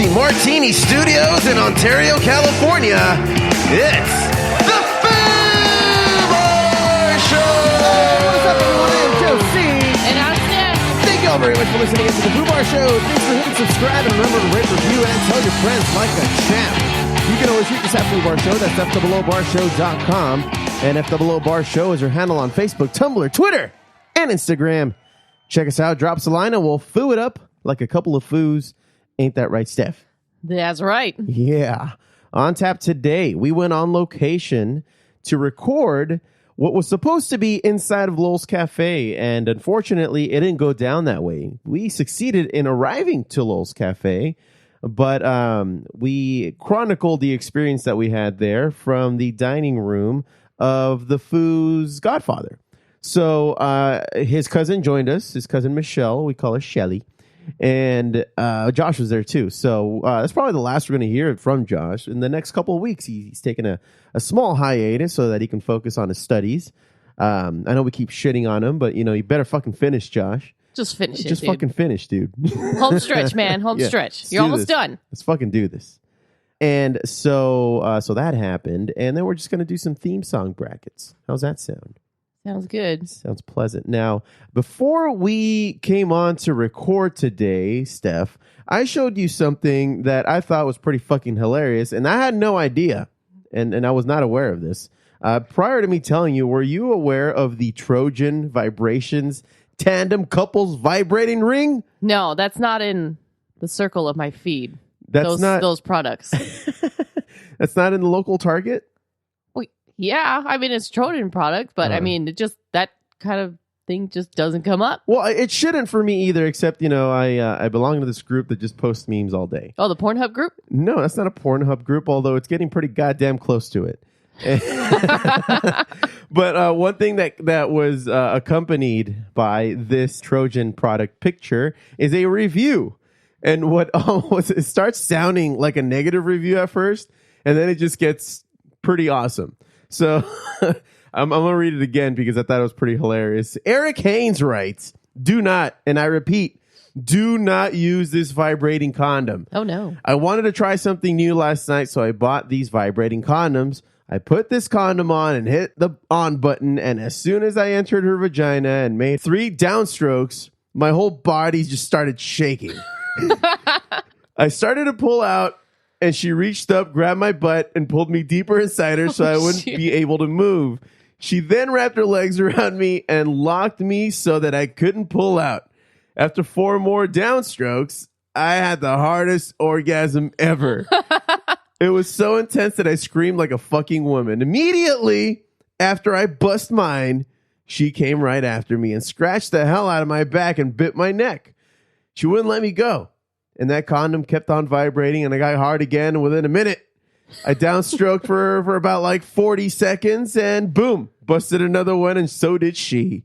the Martini Studios in Ontario, California, it's the Boppoers Show! What's up, everyone? I am Josie. And I'm Steph. Thank you all very much for listening to the Boppoers Show. Thanks for hitting subscribe, and remember to rate, review, and tell your friends like a champ. You can always reach us at Boppoers Show. That's FOOBarshow.com. And FOOBar Show is our handle on Facebook, Tumblr, Twitter, and Instagram. Check us out. Drop us a line, and we'll foo it up like a couple of foos. Ain't that right, Steph? That's right. Yeah. On tap today, we went on location to record what was supposed to be inside of Lowell's Cafe, and unfortunately, it didn't go down that way. We succeeded in arriving to Lowell's Cafe, but we chronicled the experience that we had there from the dining room of the Foos' godfather. So his cousin joined us, his cousin Michelle, we call her Shelly, and Josh was there too. So that's probably the last we're going to hear from Josh. In the next couple of weeks, he's taking a small hiatus so that he can focus on his studies. I know we keep shitting on him, but you better fucking finish, Josh. Just finish it, Just dude. fucking finish, dude. Home stretch, man. Home stretch. You're almost done. Let's fucking do this. And so that happened, and then we're just going to do some theme song brackets. How's that sound? Sounds good. Sounds pleasant. Now, before we came on to record today, Steph, I showed you something that I thought was pretty fucking hilarious, and I had no idea, and I was not aware of this. Prior to me telling you, were you aware of the Trojan Vibrations Tandem Couples Vibrating Ring? No, that's not in the circle of my feed. That's not those products. That's not in the local Target? Yeah, I mean, it's Trojan product, but I mean, that kind of thing just doesn't come up. Well, it shouldn't for me either, except, I belong to this group that just posts memes all day. Oh, the Pornhub group? No, that's not a Pornhub group, although it's getting pretty goddamn close to it. But one thing that was accompanied by this Trojan product picture is a review. And what it starts sounding like a negative review at first, and then it just gets pretty awesome. So I'm going to read it again because I thought it was pretty hilarious. Eric Haynes writes, do not, and I repeat, do not use this vibrating condom. Oh, no. I wanted to try something new last night, so I bought these vibrating condoms. I put this condom on and hit the on button, and as soon as I entered her vagina and made 3 downstrokes, my whole body just started shaking. I started to pull out, and she reached up, grabbed my butt, and pulled me deeper inside her so I wouldn't be able to move. She then wrapped her legs around me and locked me so that I couldn't pull out. After 4 more downstrokes, I had the hardest orgasm ever. It was so intense that I screamed like a fucking woman. Immediately after I bust mine, she came right after me and scratched the hell out of my back and bit my neck. She wouldn't let me go. And that condom kept on vibrating, and I got hard again. And within a minute, I downstroked for about like 40 seconds, and boom, busted another one, and so did she.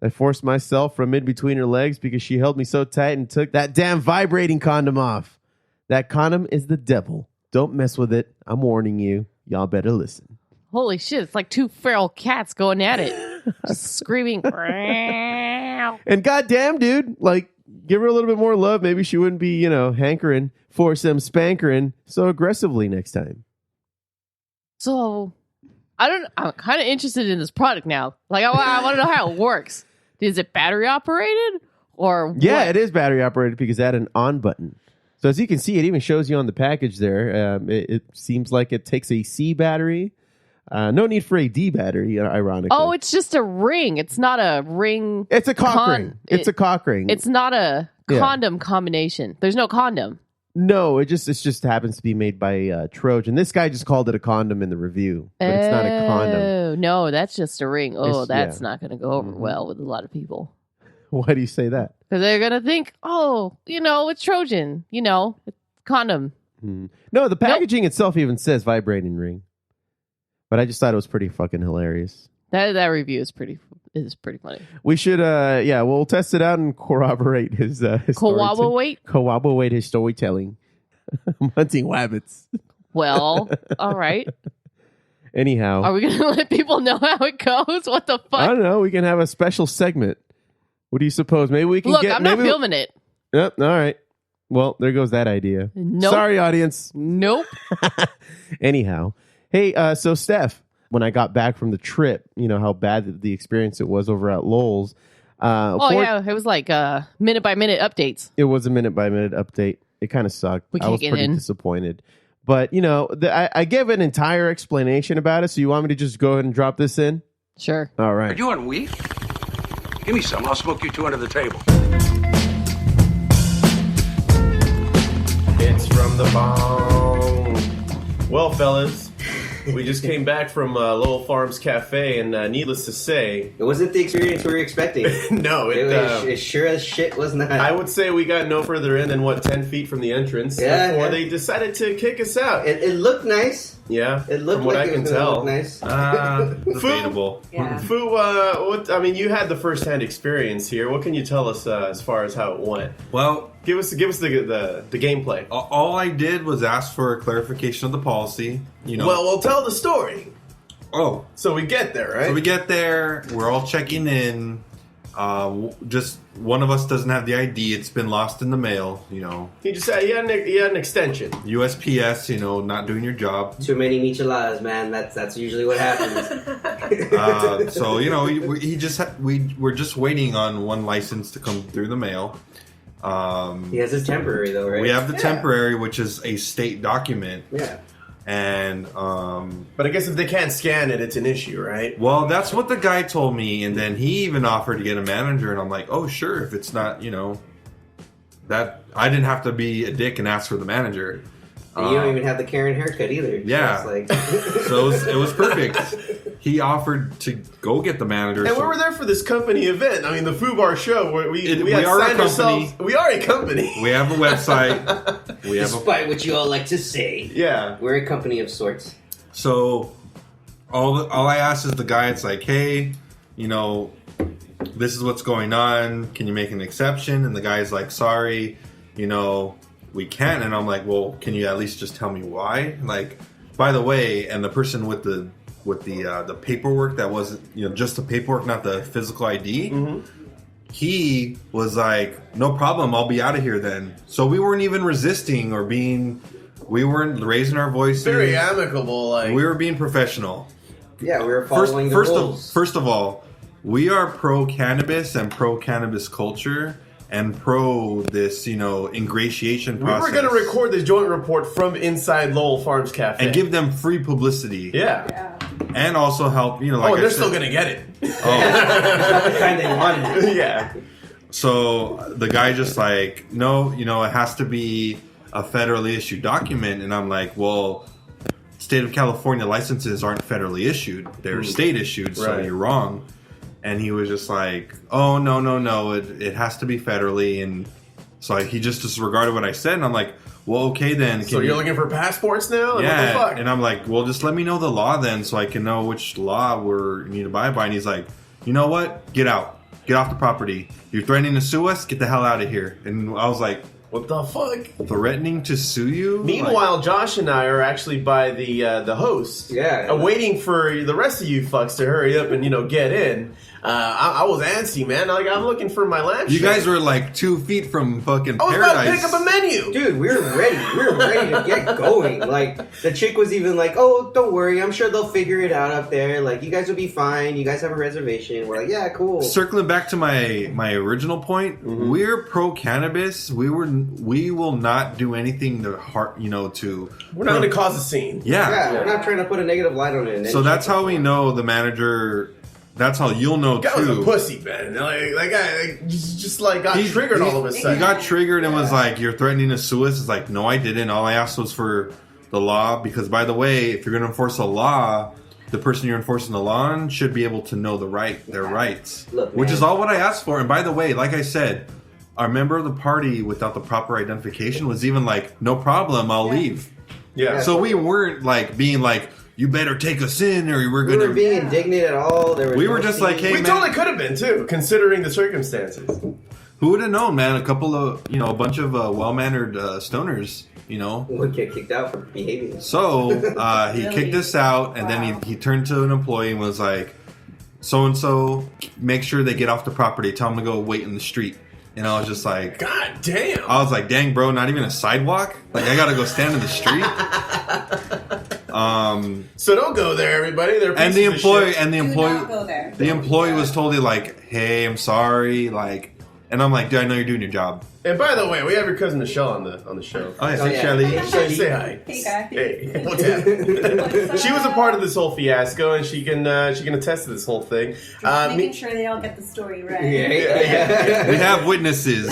I forced myself from in between her legs because she held me so tight and took that damn vibrating condom off. That condom is the devil. Don't mess with it. I'm warning you. Y'all better listen. Holy shit, it's like 2 feral cats going at it. Just screaming. And goddamn, dude, like, give her a little bit more love. Maybe she wouldn't be, hankering for some spankering so aggressively next time. So, I'm kind of interested in this product now. Like, I want to know how it works. Is it battery operated? Or yeah, what? it is battery operated because it had an on button. So as you can see, it even shows you on the package there. It seems like it takes a C battery. No need for a D battery, ironically. Oh, it's just a ring. It's not a ring. It's a cock ring. It's a cock ring. It's not a condom combination. There's no condom. No, it just happens to be made by Trojan. This guy just called it a condom in the review, but it's not a condom. Oh, no, that's just a ring. Oh, that's not going to go over well with a lot of people. Why do you say that? Because they're going to think, oh, it's Trojan. It's condom. No, the packaging itself even says vibrating ring. But I just thought it was pretty fucking hilarious. That review is pretty funny. We should, we'll test it out and corroborate his corroborate his storytelling. I'm hunting rabbits. Well, all right. Anyhow, are we gonna let people know how it goes? What the fuck? I don't know. We can have a special segment. What do you suppose? Maybe we can I'm not filming it. Yep. All right. Well, there goes that idea. Nope. Sorry, audience. Nope. Anyhow, hey, so Steph, when I got back from the trip, you know how bad the experience it was over at Lowell's. Yeah, it was like minute by minute updates. It was a minute by minute update. It kind of sucked. We I can't was get pretty in. disappointed. But, you know, I gave an entire explanation about it, so you want me to just go ahead and drop this in? Sure. All Are right. you on weed? Give me some. I'll smoke you two under the table. It's from the bong. Well, fellas, we just came back from Lowell Farms Cafe, and needless to say... It wasn't the experience we were expecting. No, It sure as shit was not. I would say we got no further in than, 10 feet from the entrance before they decided to kick us out. It looked nice. Yeah, It looked from what like I it can was gonna tell. look nice. Debatable. Yeah. Foo, you had the first-hand experience here. What can you tell us as far as how it went? Well, Give us the gameplay. all I did was ask for a clarification of the policy. You know. Well, we'll tell the story. Oh, So we get there, right? so we get there. We're all checking in. Just one of us doesn't have the ID. It's been lost in the mail. You know, He just said he had an extension. USPS. You know, not doing your job. Too many micheladas, man. That's usually what happens. So you know, we're just waiting on one license to come through the mail. He has his temporary though, right? We have the temporary, which is a state document, Yeah. and But I guess if they can't scan it, it's an issue, right? well, that's what the guy told me, and then he even offered to get a manager, and I'm like, oh, sure, if it's not, you know, that I didn't have to be a dick and ask for the manager. And you don't even have the Karen haircut either. Yeah. So it's like So it was perfect. He offered to go get the manager. And so- we were there for this company event. I mean, the Foo Bar show. Where we We had are a signed company. ourselves. We are a company. We have a website. We have a, despite what you all like to say, Yeah. we're a company of sorts. so all I asked is the guy. It's like, hey, you know, this is what's going on. Can you make an exception? And the guy's like, sorry, you know, we can't. And I'm like, well, can you at least just tell me why? Like, by the way, and the person with the paperwork that wasn't, you know, just the paperwork, not the physical ID. He was like, no problem, I'll be out of here then. So we weren't even resisting or we weren't raising our voices. Very amicable. Like We were being professional. Yeah, we were following the rules. First of all, we are pro cannabis and pro cannabis culture and pro this, you know, ingratiation we process. were going to record this joint report from inside Lowell Farms Cafe and give them free publicity. Yeah. And also help, you know, like Oh, I they're said- still going to get it. Not the kind they wanted. Yeah. So the guy just like, no, you know, it has to be a federally issued document. And I'm like, well, state of California licenses aren't federally issued. They're state issued, so Right. you're wrong. And he was just like, oh, no, it has to be federally. And so he just disregarded what I said. And I'm like, well, okay then. So you're looking for passports now? Like, Yeah, What the fuck? and I'm like, well, just let me know the law then, so I can know which law we need to abide by. And he's like, you know what? Get out, get off the property. You're threatening to sue us. Get the hell out of here. And I was like, What the fuck? threatening to sue you? Meanwhile, Josh and I are actually by the host, waiting for the rest of you fucks to hurry up and get in. I was antsy, man. Like I'm looking for my lamp. You guys were like 2 feet from fucking I was about to paradise. pick up a menu. Dude, we were ready. We were ready to get going. Like, the chick was even like, oh, don't worry. I'm sure they'll figure it out up there. Like, you guys will be fine. You guys have a reservation. We're like, yeah, cool. Circling back to my original point, we're pro cannabis. We will not do anything to to. We're not going to cause a scene. Yeah, we're not trying to put a negative light on it. in So any that's shape or how we form. know the manager. That's how you'll know That was a too. pussy, man. Like guy just got triggered all of a sudden. He got triggered and was like, "You're threatening to sue us." It's like, no, I didn't. All I asked was for the law. Because by the way, if you're going to enforce a law, the person you're enforcing the law on should be able to know their rights, Look, which man. is all what I asked for. And by the way, like I said, our member of the party without the proper identification was even like, "No problem, I'll leave." Yeah. So we weren't like being like, "You better take us in," or we're We going were being indignant at all. There was We no were just scene. like, hey, we man. totally could have been too, considering the circumstances. Who would have known, man? A couple of, a bunch of well-mannered stoners, Would get kicked out for behaving. So he kicked us out, and then he turned to an employee and was like, so-and-so, make sure they get off the property. Tell them to go wait in the street. And I was just like, God damn. I was like, dang, bro, not even a sidewalk? Like, I gotta go stand in the street? So don't go there, everybody. They're And the pieces of employee, shit. and the Do employee, not go there. the employee was totally like, hey, I'm sorry. Like, and I'm like, dude, I know you're doing your job. And by the way, we have your cousin Michelle on the show. Oh, yeah, Oh, hey, yeah. Shelly. Say hi. Hey, guys. Hey, what's happening? She was a part of this whole fiasco, and she can attest to this whole thing. Making sure they all get the story right. Yeah. We have witnesses.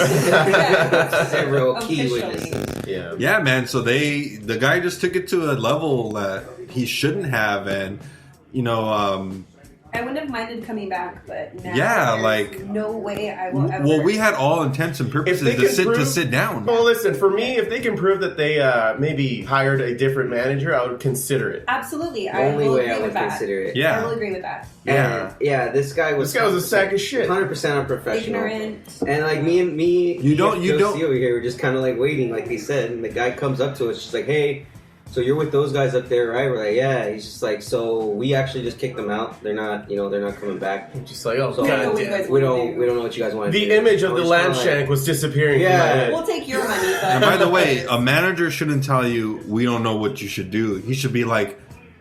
Several key Officially. witnesses. Yeah. Yeah, man. So the guy just took it to a level that he shouldn't have, and you know, I wouldn't have minded coming back, but now Yeah, there's like- no way I will ever. well, we had all intents and If purposes they can to sit down. Well, listen, for me, if they can prove that they maybe hired a different manager, I would consider it. Absolutely, I Only will way agree I with would that. consider it. I Yeah, will agree with that. yeah. And, yeah, this guy was a sack of shit. 100% unprofessional. Ignorant. And like me, You don't- Josie over here, we're just kind of like waiting, like he said, and the guy comes up to us, just like, hey, so you're with those guys up there, right? We're like, yeah. He's just like, so we actually just kicked them out. They're not coming back. Just like, oh, So God we damn. guys- we don't know what you guys want to do. The image of We're the just lamb kinda shank was disappearing Yeah. from my head. We'll take your money, but And by the way, a manager shouldn't tell you we don't know what you should do. He should be like,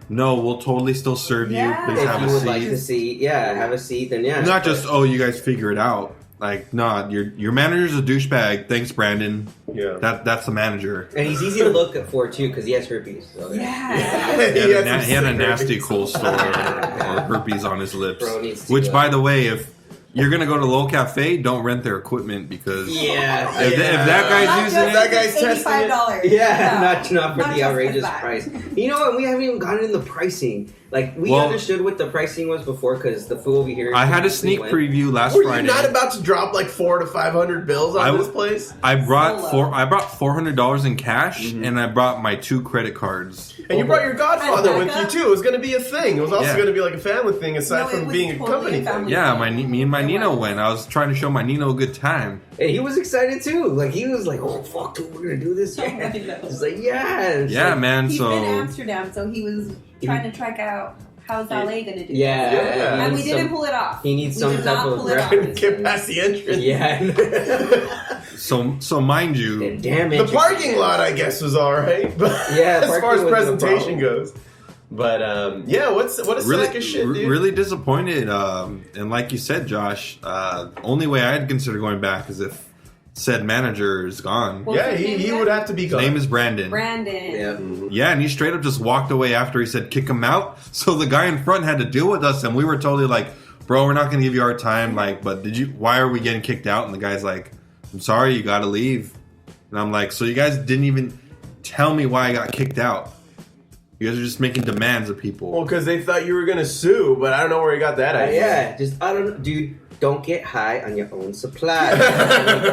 no, we'll totally still serve Yeah. you. Please If have you a would seat. like to see, have a seat, then yeah. Not just you guys figure it out. Like, nah, your manager's a douchebag. Thanks, Brandon. Yeah. That's the manager. And he's easy to look for too, because he has herpes. So, yeah. He had, some he had a sick nasty herpes. cold sore or herpes on his lips. Bro needs to Which, go. by the way, if you're gonna go to Lowell Cafe, don't rent their equipment because Yeah. if that guy's Not using just it, That guy's testing it. $85. Yeah, not Not for just the outrageous that. price. You know what? We haven't even gotten in the pricing. Like we Well- understood what the pricing was before because the fool over here. I had a we sneak went- preview last Were Friday. you not about to drop like 400 to 500 bills on I this w- place? I brought Solo. $400 in cash, and I brought my 2 credit cards. And you brought your godfather And with you backup? too. It was going to be a thing. It was also Yeah. going to be like a family thing aside No, it from was being a totally company a family thing. Yeah, thing. me and my It Nino was. went. I was trying to show my Nino a good time. And he was excited too. Like he was like, "Oh fuck, dude, we're gonna do this." Oh, Yeah. I know. He's like, "Yeah." It's Yeah, like, man. He's been in So Amsterdam, so he was trying to track out how's LA going to do. Yeah. this. Yeah. And He we needs didn't some- pull it off. He needs We some did type not of pull it off. Get past the entrance. Yeah. so mind you, And damn it. The parking lot, I guess, was all right. But Yeah, as far parking as was no presentation problem. goes. But what a sack of shit, dude. really disappointed. And like you said, Josh, only way I'd consider going back is if said manager is gone. Well, Yeah, he would have to be His gone. name is Brandon. Brandon. Yeah. Yeah, and he straight up just walked away after he said kick him out. So the guy in front had to deal with us, and we were totally like, bro, we're not going to give you our time. Like, but why are we getting kicked out? And the guy's like, I'm sorry, you got to leave. And I'm like, so you guys didn't even tell me why I got kicked out. You guys are just making demands of people. Well, because they thought you were going to sue, but I don't know where you got that idea. Yeah. Just I don't know, dude. Don't get high on your own supply.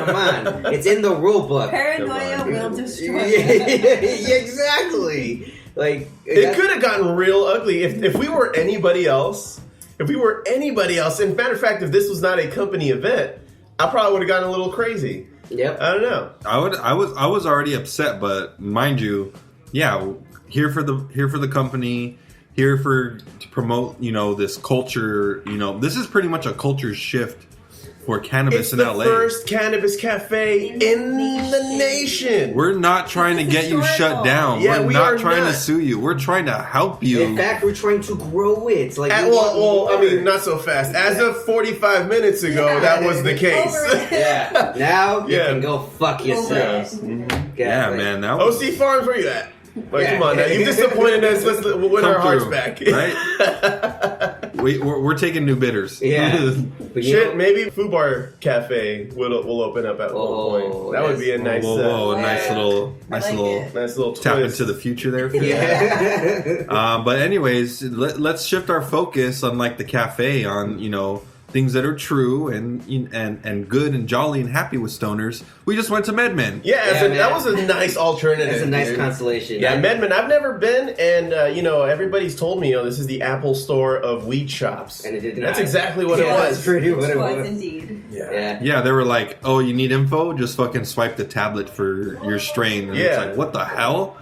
Come on, it's in the rule book. Paranoia will destroy Yeah, exactly. Like It could have gotten real ugly if we were anybody else. If we were anybody else, in matter of fact, if this was not a company event, I probably would have gotten a little crazy. Yep. I don't know. I was already upset, but mind you, yeah, here for the company, here to promote, this culture. This is pretty much a culture shift for cannabis It's in the LA. first cannabis cafe in the nation. We're not trying to It's get you historical. shut down. Yeah, we're we not are trying not. to sue you. We're trying to help you. In fact, we're trying to grow it. Like, we want Well, I more. mean, not so fast. As of 45 minutes ago, Yeah. that was the case. Over it. Yeah. Now you Yeah. can go fuck yourselves. yeah, like- man. That was OC Farms, where you at? Like, Yeah. come on now. You've disappointed us. We'll win Come our hearts through, back. right? We're taking new bidders. Yeah. But you Shit, know- maybe Food Bar Cafe will open up at Oh, one point. That would be a nice, Whoa, a Yeah. nice little, I like it. nice little tap twist. into the future there. For you. Yeah. But anyways, let's shift our focus, unlike the cafe, on things that are true and good and jolly and happy with stoners. We just went to MedMen. Yeah, Yeah, that man. was a nice alternative. That's a nice dude. constellation. Yeah, MedMen. I've never been, and everybody's told me, this is the Apple Store of weed shops, And it did That's not. exactly what Yeah, it that's was. pretty what It it was was. indeed. Yeah. Yeah, they were like, "Oh, you need info? Just fucking swipe the tablet for your strain." And it's Yeah. like, what the hell?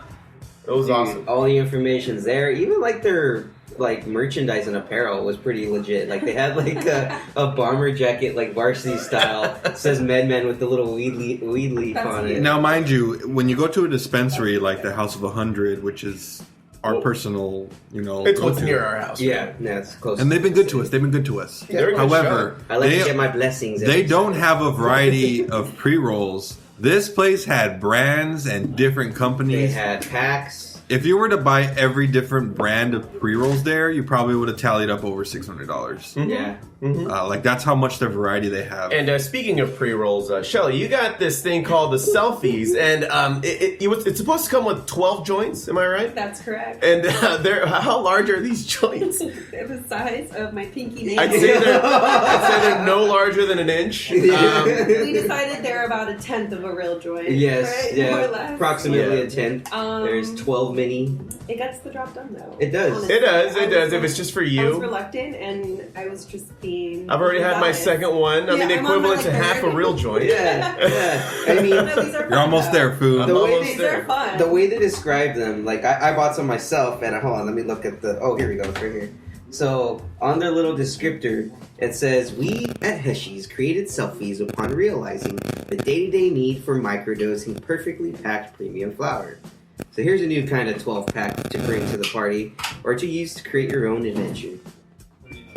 It was Dude, awesome. all the information's there. Even like their like merchandise and apparel was pretty legit. Like they had like a bomber jacket, like varsity style. It says MedMen with the little weed leaf on it. Now, mind you, when you go to a dispensary like the House of 100, which is our personal, It's what's go-to. near our house. Yeah, it's close. And they've been good to us. They're a good However, I like to get my blessings. they don't have a variety of pre-rolls. This place had brands and different They companies. had packs. If you were to buy every different brand of pre-rolls there, you probably would have tallied up over $600. Yeah. Like that's how much their variety they have. And speaking of pre-rolls, Shelly, you got this thing called the selfies, and it's supposed to come with 12 joints. Am I right? That's correct. And how large are these joints? They're the size of my pinky nail. I'd say they're no larger than an inch. We decided they're about a tenth of a real joint. Yes, right? yeah, More or less. approximately a tenth. Um, There's 12 mini. It gets the job done though. It does. Honestly. It does. I was- If it's just for I was you. reluctant, and I was just being. I've already had my rebellious. second one. I Yeah, mean, I'm on my, equivalent to like, half a third. real joint. Yeah. I mean, No, these are You're fun, almost though. there, Food. the way almost they, They're fun. the way they describe them, like I bought some myself, and hold on, let me look at the. Oh, here we go. It's right here. So on their little descriptor, it says, "We at Heshies created selfies upon realizing the day-to-day need for microdosing perfectly packed premium flower. So here's a new kind of 12-pack to bring to the party, or to use to create your own adventure."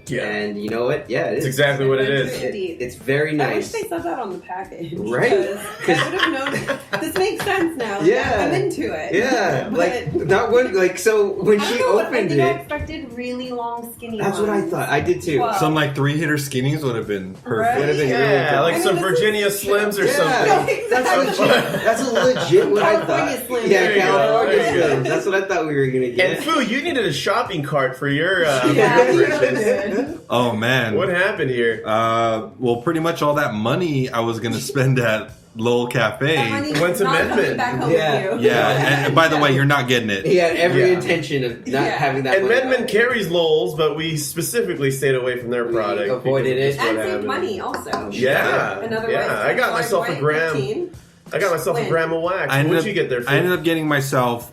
Yeah. And you know what? Yeah, it It's is. exactly what it is. Indeed. It's very I wish nice. they said that on the package. Right? Because I would have known. This makes sense now. Yeah. I'm into it. Yeah, But like not one. Like so when I she don't know, I opened think I it, expected really long, skinny that's what I ones. thought. I did too. Wow. Some like 3-hitter skinnies would have been perfect. Right? Would have been Yeah, really like I some mean, this is Virginia true. Slims or Yeah. something. That's legit. That's a legit what I California thought. Slim. Yeah, There you go, California there you go. Slim. That's what I thought we were gonna And get. Foo, you needed a shopping cart for your Yeah, beverages. Oh man. What happened here? Well, pretty much all that money I was gonna spend at Lowell Cafe. That money's Went to not MedMen. coming back home Yeah. with you. Yeah, and by the way, you're not getting it. He had every Yeah. intention of not Yeah. having that. And money. MedMen carries Lowell's, but we specifically stayed away from their We product. avoided because it. of just And what saved happened. money also. Yeah, Another yeah. I got myself a gram. 15. I got myself a Win. gram of wax. I ended What'd up, you get there? Foo? I ended up getting myself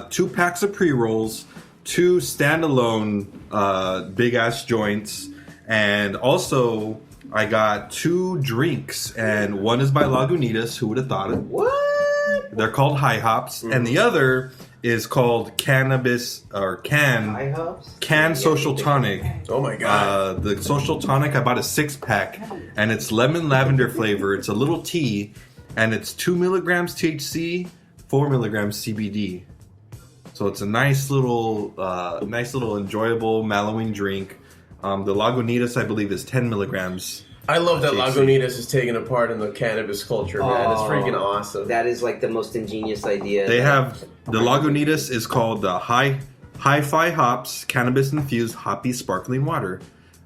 2 packs of pre-rolls, 2 standalone big ass joints, and also I got 2 drinks, and one is by Lagunitas. Who would have thought it? What? They're called High Hops, and the other is called Cannabis or High hops? Can Social Tonic. Oh my god. The Social Tonic, I bought a 6-pack, and it's lemon lavender flavor. It's a little tea, and it's 2 milligrams THC, 4 milligrams CBD. So it's a nice little enjoyable mellowing drink. The Lagunitas, I believe, is 10 milligrams. I love that THC. Lagunitas is taking a part in the cannabis culture, man. It's Oh, freaking awesome. That is like the most ingenious idea. They have the Lagunitas is called the Hi-Fi Hops Cannabis Infused Hoppy Sparkling Water.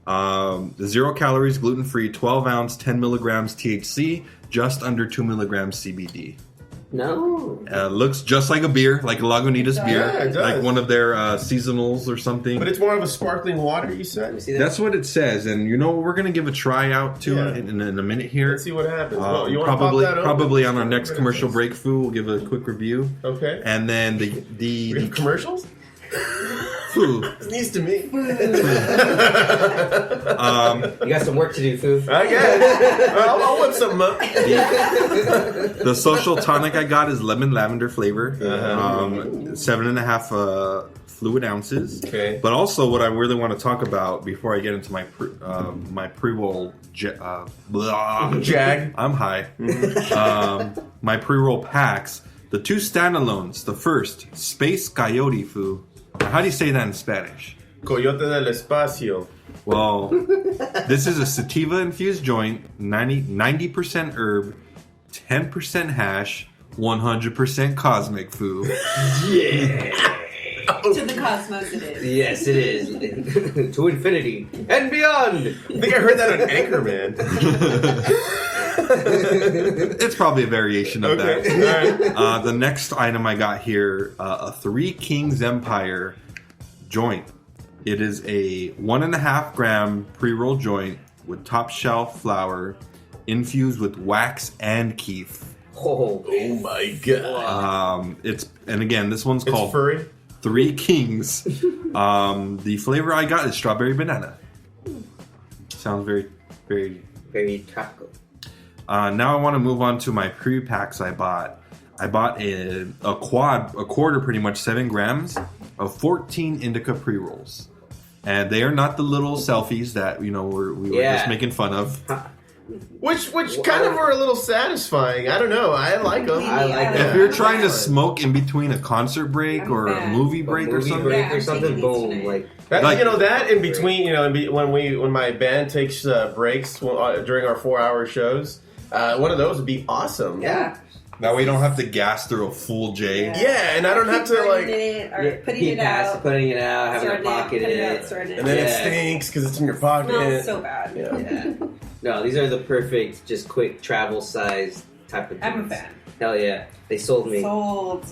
0 calories, gluten free, 12 ounce, 10 milligrams THC, just under 2 milligrams CBD. No. Looks just like a beer, like a Lagunitas beer, Yeah, it does. like one of their seasonals or something. But it's more of a sparkling water, you said? Let me see that. That's what it says, and you know we're gonna give a try out to Yeah. it in a minute here. Let's see what happens. Well, you wanna Probably, pop that open? probably on our See next what it commercial is. break. Foo, we'll give a quick review, Okay. and then We have the commercials? Foo. It's news to me. You got some work to do, Foo. I guess. I'll whip something up. The Social Tonic I got is lemon lavender flavor, 7.5 fluid ounces. Okay. But also, what I really want to talk about before I get into my my pre-roll Jag. I'm high. My pre-roll packs. The 2 standalones. The first, Space Coyote Foo. Now, how do you say that in Spanish? Coyote del Espacio. Well, this is a sativa infused joint, 90% herb, 10% hash, 100% cosmic Foo. To the cosmos it is. Yes, it is. To infinity and beyond. I think I heard that on Anchorman. It's probably a variation of Okay. that. All right. The next item I got here, a 3 Kings Empire joint. It is a 1.5 gram pre-roll joint with top shelf flower infused with wax and keef. Oh, Oh my god. It's and again, this one's It's called furry? 3 Kings. The flavor I got is strawberry banana. Sounds very, very, very tropical. Now I want to move on to my pre-packs I bought. I bought a quarter, pretty much 7 grams of 14 indica pre-rolls. And they are not the little selfies that, we were just making fun of. Which kind of were a little satisfying. I don't know. I like them. I like If that. you're trying to smoke in between a concert break or a movie break or something. Break or I'm something, taking boom. these Like, That, Like- that in between, when my band takes breaks during our 4-hour shows, one of those would be awesome. yeah. That way you don't have to gas through a full J. Yeah, and I don't have to Putting it Putting it out, having to pocket it. and then it stinks because it's in your pocket. Smells so bad. Yeah. No, these are the perfect, just quick travel size type of. I'm a joints. fan. Hell yeah, they sold me. Sold.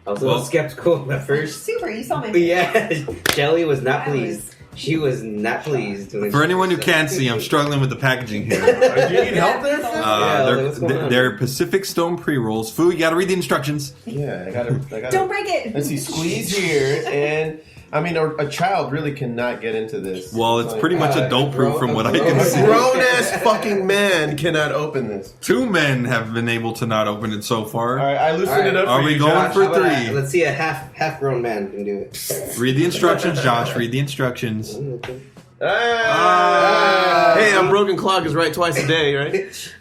I was a little skeptical at first. Super. You saw my. But yeah, Shelly was not I pleased. She was not pleased. For anyone who can't see, I'm struggling with the packaging here. Do you need help there? what's going on? They're Pacific Stone pre-rolls. Foo, you gotta read the instructions. Yeah, I gotta. Don't break it. Let's see, squeeze here, and I mean, a child really cannot get into this. Well, it's pretty much adult-proof from what I can A see. grown-ass fucking man cannot open this. 2 men have been able to not open it so far. All right, I loosened it up Are for we you, going Josh. for How about 3? let's see a half grown man can do it. Read the instructions, Josh. Read the instructions. Hey, I'm broken clock is right twice a day, right?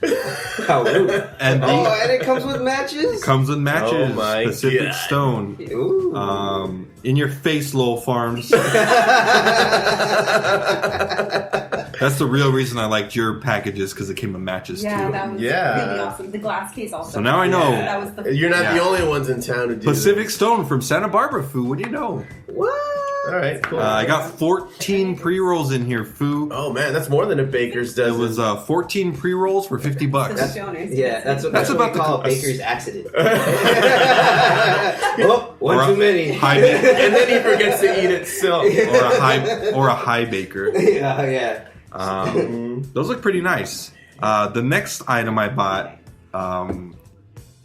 How rude. And and it comes with matches. comes with matches. Oh my Pacific God. Stone. Ooh. In your face, Lowell Farms. That's the real reason I liked your packages, because it came with matches Yeah, too. that was Yeah. really awesome. The glass case also. So now I know. That was the. You're not the Yeah. only ones in town who do Pacific this. Stone from Santa Barbara, Foo. What do you know? What? All right, cool. I got 14 pre-rolls in here, Foo. Oh man, that's more than a baker's It dozen. was 14 pre-rolls for $50. Yeah, that's what That's we about call the- a baker's accident. Oh, one Or a too many. high baker. and then he forgets to eat itself. or a high baker. Yeah. Those look pretty nice. The next item I bought,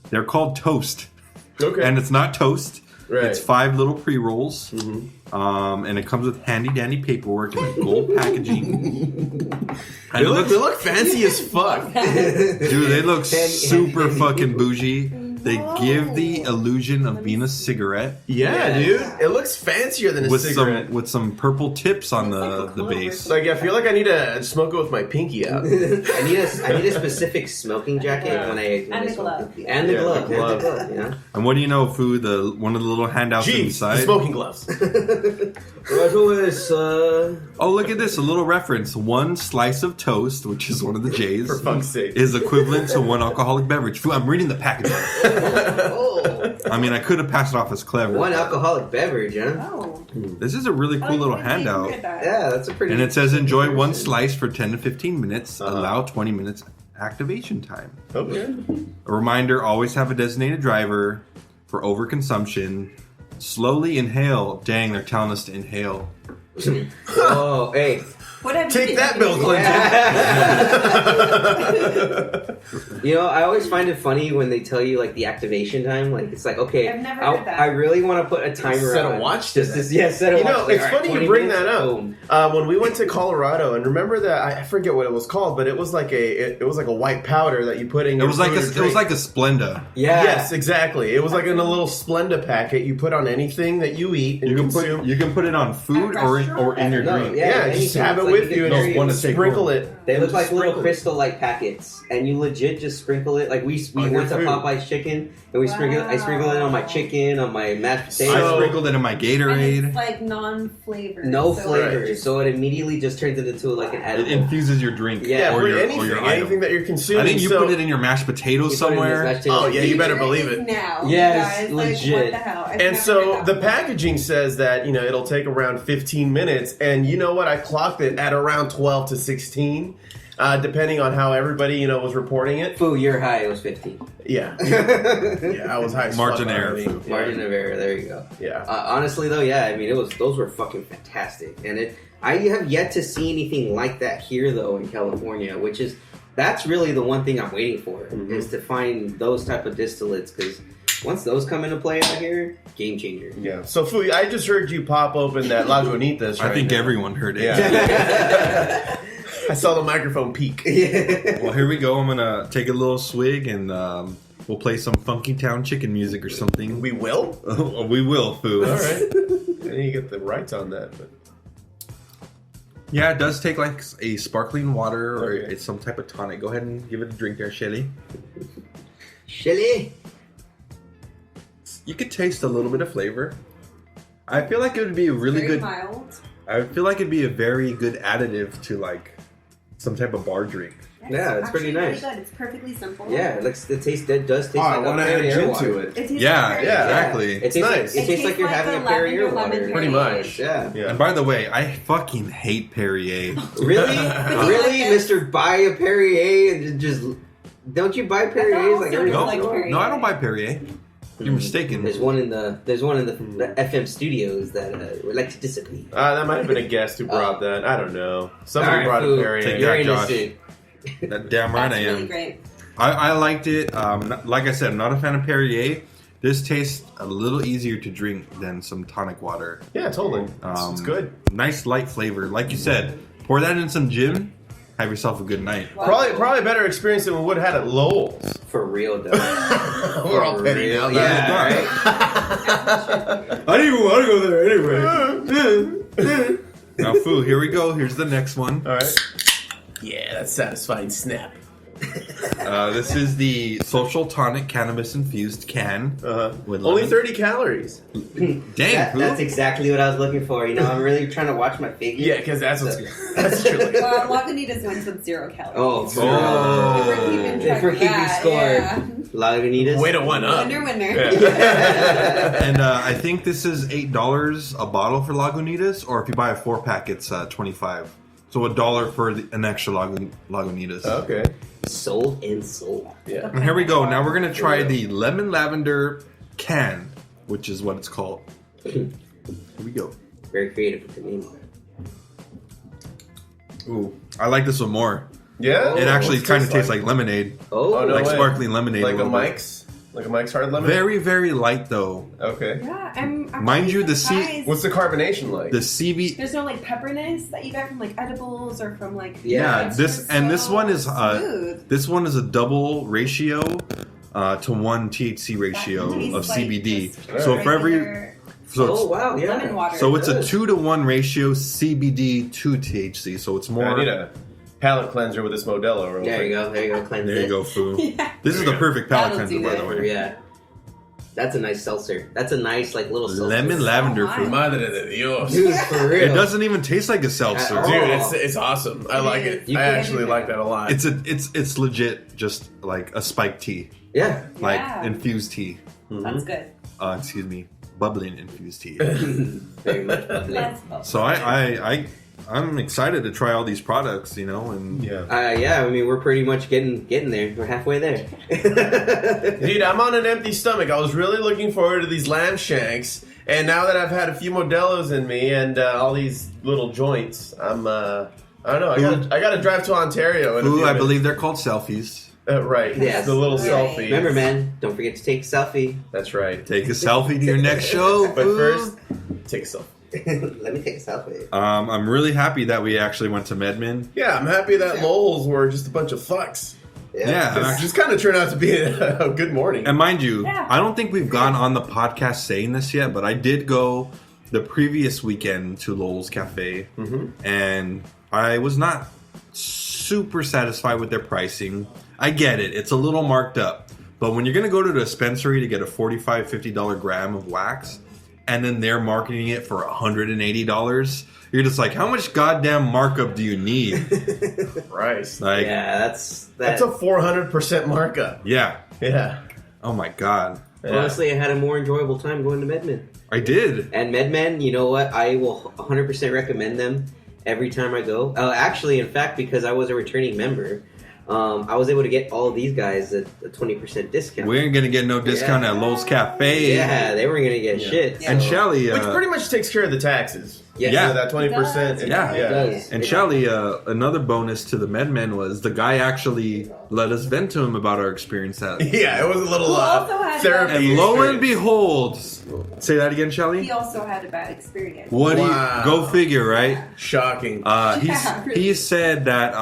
they're called Toast, Okay. and it's not toast. Right. It's 5 little pre-rolls, and it comes with handy dandy paperwork and gold packaging. And They look fancy as fuck. dude, they look Handy super dandy fucking bougie. They give the illusion of being a cigarette Yeah, dude. It looks fancier than a with cigarette. some purple tips on the base. Like I feel like I need to smoke it with my pinky out. I need a specific smoking jacket when I And the smoke. glove. And the Yeah, glove. the glove. Yeah. And what do you know, Foo? One of the little handouts Jeez, the inside. smoking gloves. Oh, look at this! A little reference. 1 slice of toast, which is one of the J's, For fuck's sake. is equivalent to 1 alcoholic beverage. Foo, I'm reading the packaging. Oh, I mean, I could have passed it off as clever. one alcoholic beverage, huh? Oh. This is a really cool little handout. Yeah, that's a pretty. And it says enjoy 1 slice for 10 to 15 minutes. Allow 20 minutes activation time. Okay. A reminder, always have a designated driver for overconsumption. Slowly inhale. Dang, they're telling us to inhale. Oh, hey. What have Take you that, been Bill doing? You know, I always find it funny when they tell you like the activation time. Like it's like, okay, I've never heard that. I really want to put a timer. Set a on. watch to Just that. this, yeah, set a You watch. know, Like, it's all right, funny 20 you bring minutes, that boom. up. When we went to Colorado, and remember that I forget what it was called, but it was like a white powder that you put in. It Your was like food or it was drink. like a Splenda. Yeah. Yes, exactly. It was like in a little Splenda packet. You put on anything that you eat and You can consume. put it on food At or restaurant? in your No, drink. yeah. Yeah, just anything. have it It's like with you you can and carry one it. to take sprinkle home. it. They look Just like little sprinkle it. crystal-like packets, and you legit just sprinkle it. Like we On your went to food. Popeye's chicken, and we sprinkle. I sprinkle it on my chicken, on my mashed potatoes. I sprinkled it in my And Gatorade. it's like non-flavored. No so flavor, Right. so it immediately just turns it into like an It edible. infuses your drink Yeah, or for your anything, item. anything that you're consuming. I think you so, put it in your mashed potatoes You put it in this somewhere. mashed potatoes. Oh, yeah, you better Feature believe is it. Now, Yes, guys. legit. Like, what the hell? I've And never so heard the that. packaging says that it'll take around 15 minutes, and you know what? I clocked it at around 12 to 16, depending on how everybody was reporting it. Foo, you're high. It was 15. Yeah, yeah, I was high. as Margin fuck error. already. Foo. Margin of error. There you go. Yeah. Honestly, though, yeah. I mean, those were fucking fantastic, and I have yet to see anything like that here, though, in California. That's really the one thing I'm waiting for is to find those type of distillates because Once those come into play out here, game changer. Yeah. So, Foo, I just heard you pop open that Lagunitas. I think everyone heard it. Yeah. I saw the microphone peak. Well, here we go. I'm gonna take a little swig and we'll play some Funky Town chicken music or something. We will? We will, Foo. All right. I need to get the rights on that. But Yeah, it does take like a sparkling water or Okay. it's some type of tonic. Go ahead and give it a drink there, Shelly. Shelly. You could taste a little bit of flavor. I feel like it would be a really Very good. mild. I feel like it'd be a very good additive to like some type of bar drink. Yeah, it's pretty actually nice. Really good. It's perfectly simple. Yeah, it does taste I like want to add gin to it. It tastes Yeah, like yeah, exactly. It tastes nice. Like, it tastes like you're like having the a Perrier lavender water. lemon Pretty much. Yeah. Yeah. And by the way, I fucking hate Perrier. Really? you Really, like it? Mr. Buy a Perrier and just don't you buy Perriers like every No, like Perrier. no, I don't buy Perrier. You're mistaken. There's one in the FM studios that would like to disagree. That might have been a guest who brought that. I don't know. Somebody Alright, brought Foo, a Perrier. Take You're that, Josh. innocent. That damn right That's I am. really great. I liked it. Like I said, I'm not a fan of Perrier. This tastes a little easier to drink than some tonic water. Yeah, totally. It's good. Nice light flavor. Like you said, pour that in some gin. Have yourself a good night. Wow. Probably a better experience than we would have had at Lowell's. For real though. We're all petty now. Yeah, right? I didn't even want to go there anyway. Now, Foo, here we go. Here's the next one. All right. Yeah, that's satisfying snap. This is the Social Tonic Cannabis Infused can. With Only lemon. 30 calories. Dang, Foo. That's exactly what I was looking for. You know, I'm really trying to watch my figure. Yeah, because that's what's good. That's true. Lagunitas wins with 0 calories. Oh, Oh. If we're keeping track If we're of keeping that, score. yeah. Lagunitas. Way to one up. Winner. And I think this is $8 a bottle for Lagunitas, or if you buy a 4-pack, it's $25. So $1 for an extra Lagunitas. Okay. Sold and sold. Yeah. And here we go. Now we're gonna try the lemon lavender can, which is what it's called. Here we go. Very creative with the name. Ooh, I like this one more. Yeah? It actually What's kind of this tastes like lemonade, Oh, Oh, no like way. sparkling lemonade. Like a little bit. Mike's? Like a Mike's Hard Lemon? Very, very light though. Okay. Yeah, I'm Mind really you, the surprised. What's the carbonation like? The CB. There's no like pepperiness that you get from like edibles or from like Yeah, it's this just and this so one is smooth. this one is a double ratio to 1 THC ratio That tastes of like CBD. just So for every regular so Oh it's, wow, yeah. lemon water. so it's a Good. 2-to-1 ratio CBD to THC. So it's more. I need a palate cleanser with this Modelo. Real There you quick. go. There you go. Cleanse There it. you go, Foo. Yeah. This is the perfect palate That'll cleanser, do by that. the way. Yeah. That's a nice seltzer. That's a nice like little seltzer. Lemon lavender Oh, Foo. my. Madre de Dios. Dude, for real. It doesn't even taste like a seltzer. At all. Dude, it's awesome. I like it. You I can- actually like that a lot. It's legit just like a spiked tea, Yeah. like Yeah. infused tea. That's good. Excuse me, bubbling infused tea. Very much lovely. That's So I'm excited to try all these products, you know, and yeah. Yeah, I mean, we're pretty much getting there. We're halfway there. Dude, I'm on an empty stomach. I was really looking forward to these lamb shanks, and now that I've had a few Modelos in me and all these little joints, I'm I don't know. I gotta drive to Ontario. In a Ooh, few I minutes. believe they're called selfies. Right. Yes. The little Right. selfie. Remember, man, don't forget to take a selfie. That's right. Take a selfie to your next show. But Ooh. first, take a selfie. Let me take a selfie. I'm really happy that we actually went to MedMen. Yeah, I'm happy that Lowell's were just a bunch of fucks. Yeah, I'm It actually- just kind of turned out to be a good morning. And mind you, Yeah. I don't think we've gone on the podcast saying this yet, but I did go the previous weekend to Lowell's Cafe, and I was not super satisfied with their pricing. I get it, it's a little marked up, but when you're going to go to the dispensary to get a $45, $50 gram of wax, and then they're marketing it for $180, you're just like, how much goddamn markup do you need? Christ. Like, Yeah, That's a 400% markup. yeah. Yeah. Oh my god. Yeah. Honestly, I had a more enjoyable time going to MedMen. I did. And MedMen, you know what? I will 100% recommend them every time I go. Actually, in fact, because I was a returning member, I was able to get all of these guys a 20% discount. We ain't gonna get no discount Yeah. at Lowell's Cafe. Yeah, they weren't going to get shit. And so- Shelly, Which pretty much takes care of the taxes. Yes. Yeah. So that 20%. Yeah. It does. And It- Shelly, another bonus to the MedMen was the guy actually let us vent to him about our experience at. Yeah, it was a little Who also had therapy. And lo and experience. behold, say that again, Shelly. He also had a bad experience. What do Wow. you go figure, right? Shocking. He said that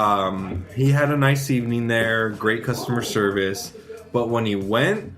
he had a nice evening there, great customer service, but when he went,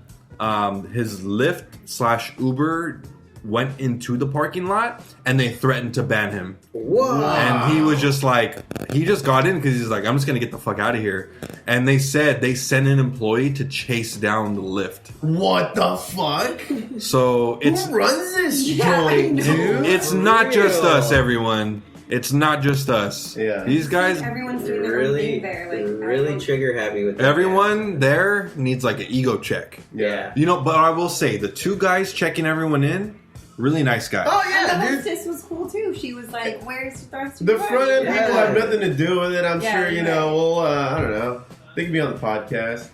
his Lyft/Uber went into the parking lot and they threatened to ban him. Whoa. And he was just like, he just got in because he's like, I'm just gonna get the fuck out of here. And they said they sent an employee to chase down the Lyft. What the fuck? So it's Who runs this Yeah, I joint, know. dude? it's For not just real. us, everyone. It's not just us. Yeah. These guys, Everyone's doing their own Really, thing there. Like, really everyone- trigger happy with that. everyone there needs like an ego check. Yeah. You know, but I will say the two guys checking everyone in, really nice guys. Oh And yeah, the dude. hostess was cool too. She was like, "Where's the rest of The your front end party?" people Yeah. have nothing to do with it. I'm Yeah, sure, you you're know, right. we'll, I don't know. They could be on the podcast.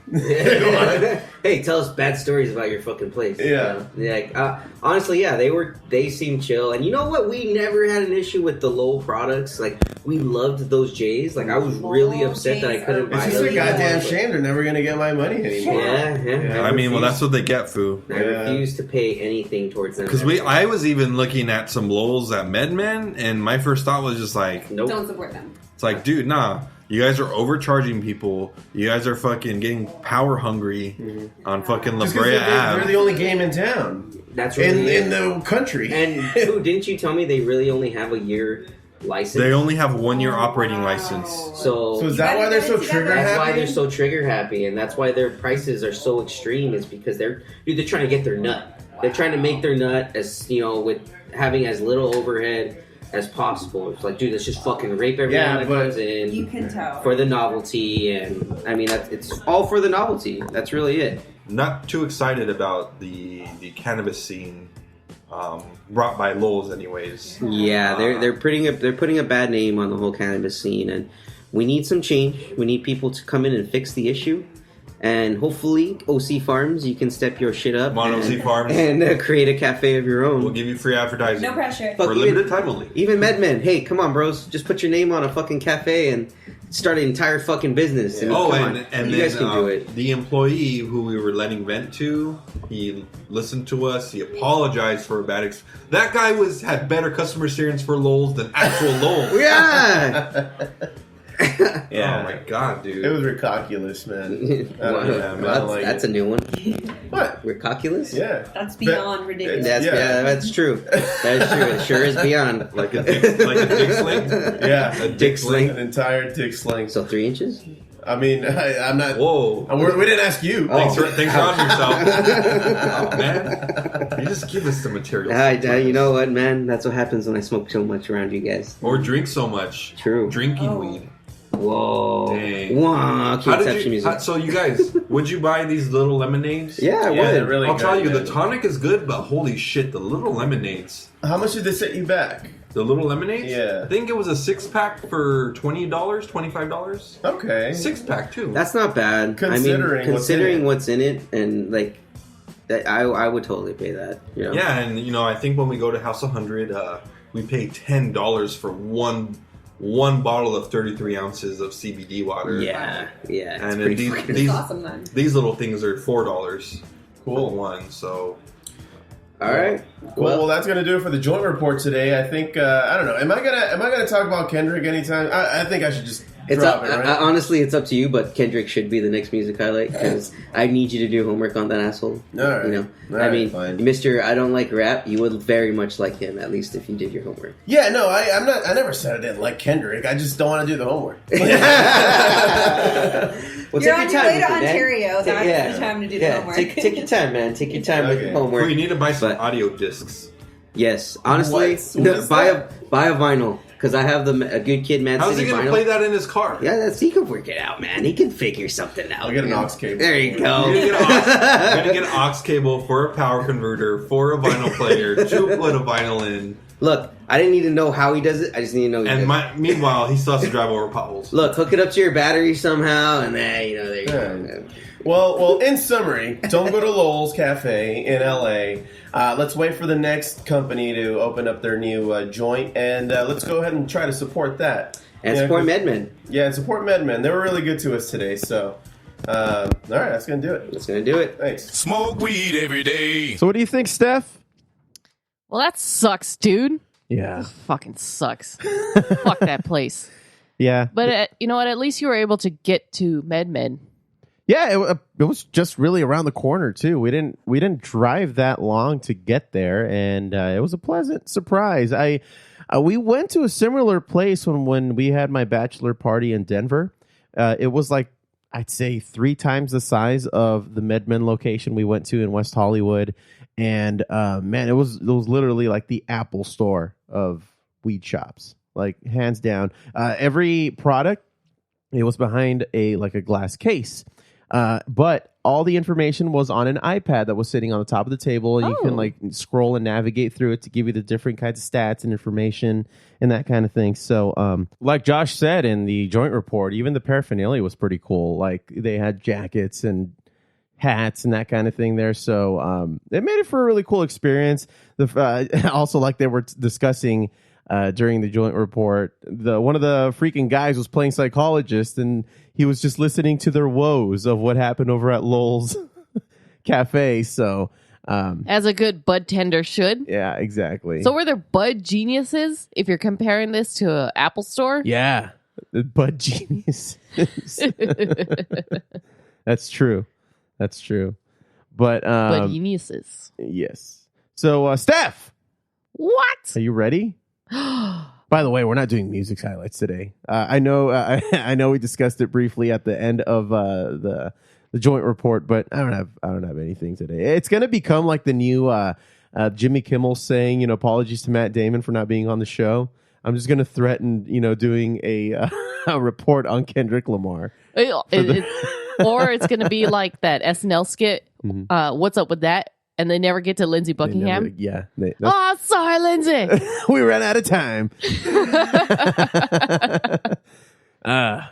Hey, tell us bad stories about your fucking place. Yeah. Like, honestly, yeah, they seemed chill. And you know what? We never had an issue with the Lowell products. Like, we loved those J's. Like, I was really Lowell upset that I J's couldn't are buy It's just those. a goddamn shame they're never going to get my money anymore. Yeah. I mean, well, that's what they get, Foo. I refuse to pay anything towards them. Because I was even looking at some Lowells at MedMen, and my first thought was just like, Nope. Don't support them. it's like, dude, nah. You guys are overcharging people. You guys are fucking getting power hungry on fucking La Just 'cause Brea they're Ave. the only game in town. That's really In the country. And who didn't you tell me they really only have a year license? They only have 1 year operating license. so So is that why they're so trigger that's happy? why they're so trigger happy, and that's why their prices are so extreme. Is because they're trying to get their nut. They're trying to make their nut as with having as little overhead as possible. It's like, dude, let's just fucking rape everyone Yeah, that but comes in. You can tell. For the novelty, and I mean, it's all for the novelty. That's really it. Not too excited about the cannabis scene brought by Lowell's, anyways. Yeah, they're putting a bad name on the whole cannabis scene, and we need some change. We need people to come in and fix the issue, and hopefully, OC Farms, you can step your shit up. Come on, and, OC Farms. and create a cafe of your own. We'll give you free advertising. No pressure. Fuck, For a even- limited time only. Even MedMen, hey, come on, bros, just put your name on a fucking cafe and start an entire fucking business. And Oh, come on, and you then guys can do it. the employee who we were letting vent to, he listened to us. He apologized for a bad That guy had better customer experience for Lowell's than actual Lowell's. Yeah. Oh my god, dude. It was ridiculous, man. I don't know, man. I don't like That's it. a new one. What? Ridiculous? Yeah. That's beyond ridiculous. That's true. That's true. It sure is beyond. like a dick sling. Yeah. A dick sling. An entire dick sling. So 3 inches? I mean, I'm not. Whoa. We didn't ask you. Oh. Thanks for on yourself. Oh, man. You just give us the material. You know what, man? That's what happens when I smoke so much around you guys. Or drink so much. True. Drinking weed. Whoa. Dang. Wow. How Conception did you, music. so you guys, would you buy these little lemonades? Yeah, I Yeah, would. they're really I'll good, tell you, man. the tonic is good, but holy shit, the little lemonades. How much did they set you back? The little lemonades? Yeah. I think it was a 6-pack for $20, $25. Okay. 6-pack, too. That's not bad. Considering what's in it, and like, that, I would totally pay that. You know? Yeah, and I think when we go to House 100, we pay $10 for one bottle of 33 ounces of CBD water. Yeah. It's And then pretty fucking these awesome then. these little things are $4 Cool. for one. So All right. Well, that's gonna do it for the joint report today. I think I don't know. Am I gonna talk about Kendrick anytime? I think I should just It's drop up, it. Right? honestly, it's up to you, but Kendrick should be the next music highlight because I need you to do homework on that asshole. All right. You know, All I right, mean, fine. Mr. I don't like rap. You would very much like him, at least if you did your homework. Yeah, no, I'm not. I never said I didn't like Kendrick. I just don't want to do the homework. Well, You're take on your your time way with to it, man. Ontario. That's the time to do the homework. Take your time, man. Take your time with Okay. the homework. well, you need to buy some But- audio discs. Yes, honestly, What is buy that? a vinyl because I have a Good Kid, Mad How's he City going to vinyl. play that in his car? Yeah, he can work it out, man. He can figure something out. I'll get an man. aux cable. There you You're go. gonna get an aux cable for a power converter, for a vinyl player, to put a vinyl in. Look, I didn't need to know how he does it. I just need to know he does And it. meanwhile, he still has to drive over potholes. Look, hook it up to your battery somehow, and then, there you go. Well, in summary, don't go to Lowell's Cafe in LA. Let's wait for the next company to open up their new joint, and let's go ahead and try to support that. And support MedMen. Yeah, and support MedMen. They were really good to us today, so... all right, that's going to do it. That's going to do it. Thanks. Smoke weed every day. So what do you think, Steph? Well, that sucks, dude. Yeah. Fucking sucks. Fuck that place. Yeah. But you know what? At least you were able to get to MedMen. Yeah, it was just really around the corner too. We didn't drive that long to get there, and it was a pleasant surprise. We went to a similar place when we had my bachelor party in Denver. It was like, I'd say 3 times the size of the MedMen location we went to in West Hollywood, and man, it was literally like the Apple store of weed shops, like hands down. Every product, it was behind a glass case. But all the information was on an iPad that was sitting on the top of the table, and you can scroll and navigate through it to give you the different kinds of stats and information and that kind of thing. So, like Josh said in the joint report, even the paraphernalia was pretty cool. Like they had jackets and hats and that kind of thing there. So, it made it for a really cool experience. Also, like they were discussing during the joint report, one of the freaking guys was playing psychologist, and he was just listening to their woes of what happened over at Lowell's Cafe. So, as a good bud tender should. Yeah, exactly. So were there bud geniuses? If you're comparing this to an Apple store, yeah, the bud geniuses. That's true. But bud geniuses. Yes. So, Steph, what? Are you ready? By the way, we're not doing music highlights today. I know I know we discussed it briefly at the end of the joint report, but I don't have anything today. It's going to become like the new Jimmy Kimmel saying, apologies to Matt Damon for not being on the show. I'm just going to threaten, doing a report on Kendrick Lamar. Or it's going to be like that SNL skit. What's up with that? And they never get to Lindsey Buckingham. Sorry, Lindsay. We ran out of time.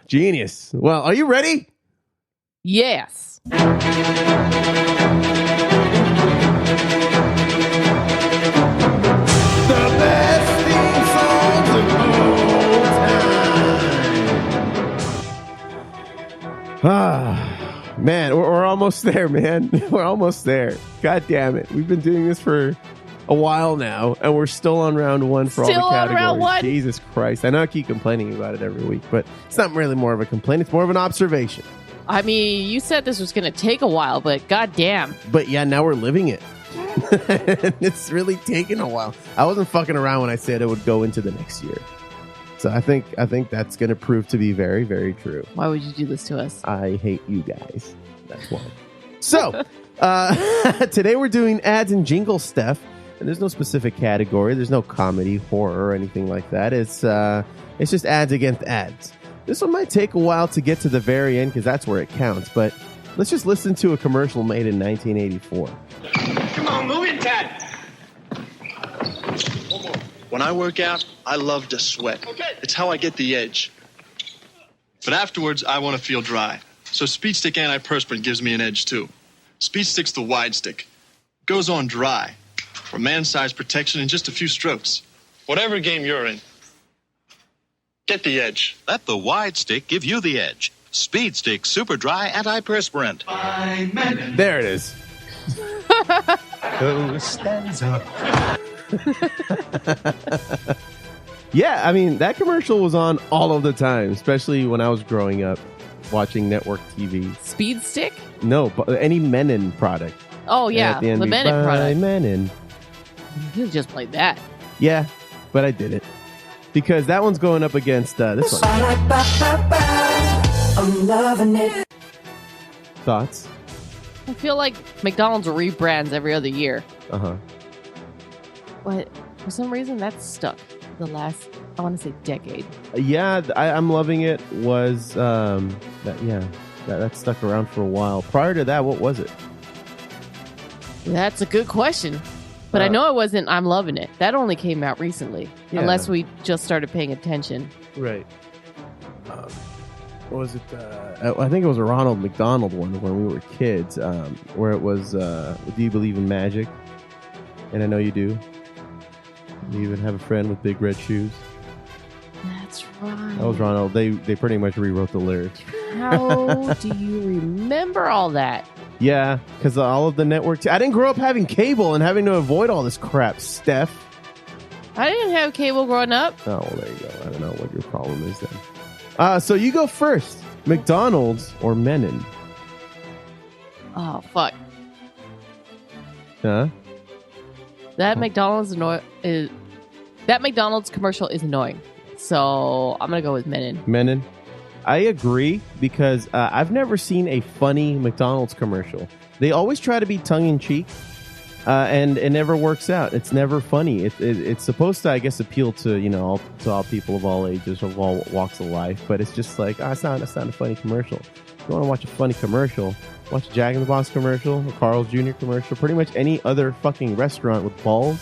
Genius. Well, are you ready? Yes. The best theme songs of all time. Man, we're almost there, man. We're almost there. God damn it. We've been doing this for a while now, and we're still on round 1 for all the categories. Round 1? Jesus Christ. I know I keep complaining about it every week, but it's not really more of a complaint. It's more of an observation. I mean, you said this was going to take a while, but goddamn. But yeah, now we're living it. It's really taken a while. I wasn't fucking around when I said it would go into the next year. So I think that's going to prove to be very, very true. Why would you do this to us? I hate you guys. That's why. So today we're doing ads and Jingles, Steph. And there's no specific category. There's no comedy, horror, or anything like that. It's just ads against ads. This one might take a while to get to the very end because that's where it counts. But let's just listen to a commercial made in 1984. Come on, move it, Ted. When I work out, I love to sweat. Okay. It's how I get the edge. But afterwards, I want to feel dry. So Speed Stick Antiperspirant gives me an edge, too. Speed Stick's the wide stick. Goes on dry. For man-sized protection in just a few strokes. Whatever game you're in, get the edge. Let the wide stick give you the edge. Speed Stick Super Dry Antiperspirant. By Mennen. There it is. Who stands up? Yeah, I mean, that commercial was on all of the time, especially when I was growing up watching network TV. Speed Stick? No, but any Mennen product. Oh, yeah. The Mennen product. Mennen. You just played that. Yeah, but I did it. Because that one's going up against this one. I'm loving it. Thoughts? I feel like McDonald's rebrands every other year. Uh-huh. But for some reason, that's stuck the last, I want to say, decade. Yeah, I'm loving it was, that stuck around for a while. Prior to that, what was it? That's a good question. But I know it wasn't I'm Loving It. That only came out recently. Yeah. Unless we just started paying attention. Right. what was it? I think it was a Ronald McDonald one when we were kids, where it was, do you believe in magic? And I know you do. You even have a friend with big red shoes. That's right. That was Ronald. They pretty much rewrote the lyrics. How do you remember all that? Yeah, because all of the networks. I didn't grow up having cable and having to avoid all this crap, Steph. I didn't have cable growing up. Oh, well, there you go. I don't know what your problem is then. So you go first. McDonald's or Mennen? Oh, fuck. Huh? That McDonald's commercial is annoying. So I'm going to go with Mennen. Mennen? I agree because I've never seen a funny McDonald's commercial. They always try to be tongue-in-cheek, and it never works out. It's never funny. It's supposed to, I guess, appeal to to all people of all ages, of all walks of life. But it's just like, it's not a funny commercial. If you want to watch a funny commercial, watch a Jack in the Box commercial, a Carl's Jr. commercial, pretty much any other fucking restaurant with balls.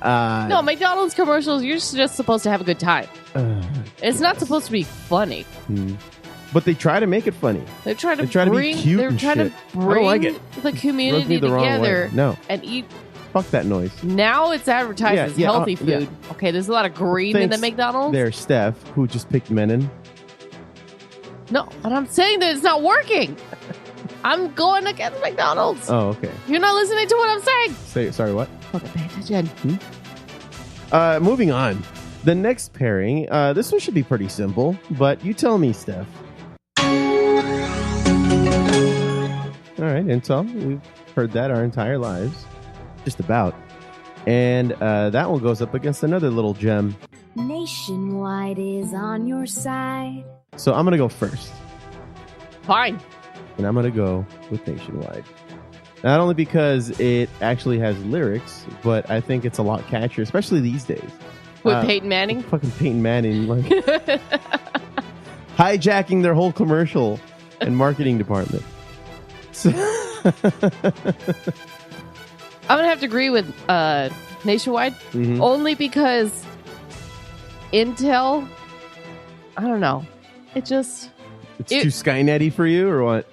No, McDonald's commercials, you're just supposed to have a good time. It's not supposed to be funny. But they try to make it funny. They try to be cute. They're and trying shit. to bring I don't like it. the community the wrong way. together No. and eat. Fuck that noise. Now it's advertised as healthy food. Yeah. Okay, there's a lot of green in the McDonald's. There's Steph, who just picked Mennen. No, but I'm saying that it's not working. I'm going against McDonald's. Oh, okay. You're not listening to what I'm saying. Sorry, what? Fucking pay attention. Moving on. The next pairing, this one should be pretty simple, but you tell me, Steph. All right, Intel. We've heard that our entire lives. Just about. And that one goes up against another little gem. Nationwide is on your side. So I'm going to go first. Fine. And I'm going to go with Nationwide. Not only because it actually has lyrics, but I think it's a lot catchier, especially these days. With Peyton Manning? Fucking Peyton Manning. Like, hijacking their whole commercial and marketing department. So I'm going to have to agree with Nationwide. Only because Intel, I don't know. It's too Skynet-y for you, or what?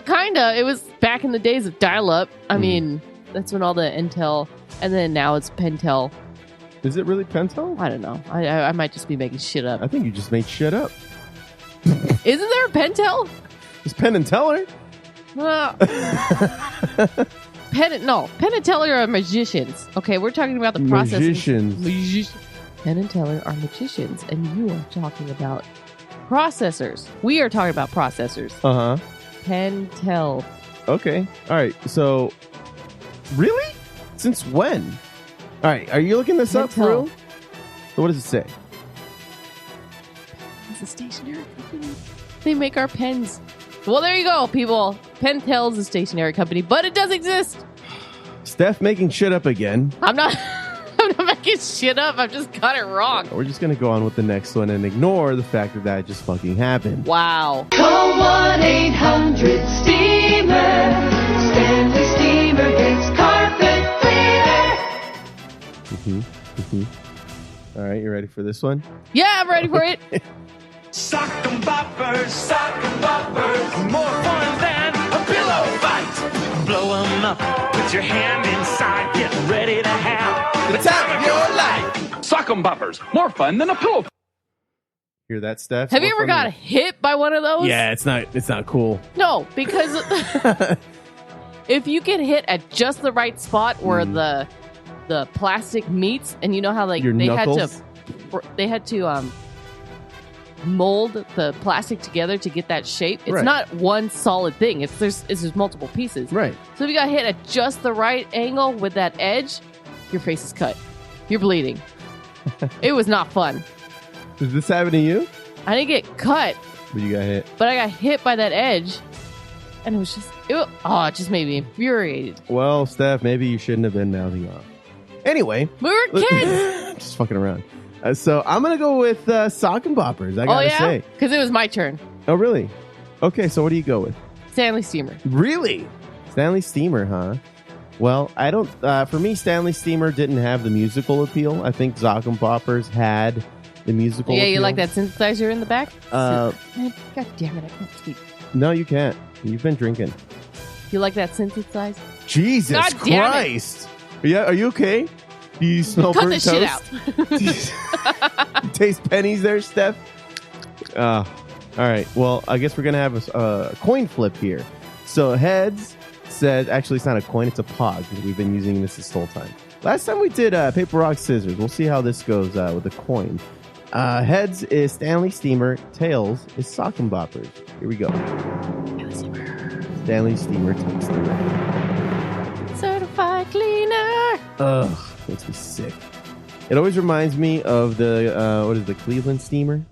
Kinda. It was back in the days of dial-up. I mean, that's when all the Intel, and then now it's Pentel. Is it really Pentel? I don't know. I might just be making shit up. I think you just made shit up. Isn't there a Pentel? It's Penn and Teller. Penn and Teller are magicians. Okay, we're talking about the process. Magicians. Penn and Teller are magicians, and you are talking about processors. We are talking about processors. Uh-huh. Pentel. Okay. All right. So, really? Since when? All right. Are you looking this up for real? So what does it say? It's a stationery company. They make our pens. Well, there you go, people. Pentel is a stationery company, but it does exist. Steph making shit up again. I'm not making shit up. I've just got it wrong. We're just going to go on with the next one and ignore the fact that just fucking happened. Wow. Call 1-800-STEAMER. Stanley Steemer gets carpet cleaner. All right, you ready for this one? Yeah, I'm ready for it. Sock 'em boppers, more fun than a pillow fight. Blow 'em up, put your hand inside, get ready to have the time of your life. Sock 'em boppers, more fun than a pillow fight. Hear that, Steph? Have you ever got hit by one of those? Yeah, it's not cool. No, because if you get hit at just the right spot where the plastic meets, and you know how Your knuckles? they had to mold the plastic together to get that shape. It's not one solid thing. It's there's multiple pieces. Right. So if you got hit at just the right angle with that edge, your face is cut. You're bleeding. It was not fun. Did this happen to you? I didn't get cut, But you got hit. but I got hit by that edge, and it was just it just made me infuriated. Well, Steph, maybe you shouldn't have been mouthing off. Anyway. We were kids. Just fucking around. So I'm going to go with Sock and Boppers, I got to say. Because it was my turn. Oh, really? Okay, so what do you go with? Stanley Steemer. Really? Stanley Steemer, huh? Well, I don't... for me, Stanley Steemer didn't have the musical appeal. I think Sock and Boppers had The musical. Yeah, you appeal. like that synthesizer in the back? Uh, Man, God damn it, I can't speak. No, you can't. You've been drinking. You like that synthesizer? Jesus God damn it. Christ! Yeah, are you okay? Do you smell Cut burnt this shit out. toast? You taste pennies there, Steph? All right. Well, I guess we're gonna have a coin flip here. So heads said, actually, it's not a coin; it's a pog. We've been using this whole time. Last time we did paper, rock, scissors. We'll see how this goes with a coin. Heads is Stanley, Steemer. Tails is Sock and Boppoers. Here we go. Stanley, Steemer, takes the red. Certified cleaner. Ugh, makes me sick. It always reminds me of the Cleveland Steamer?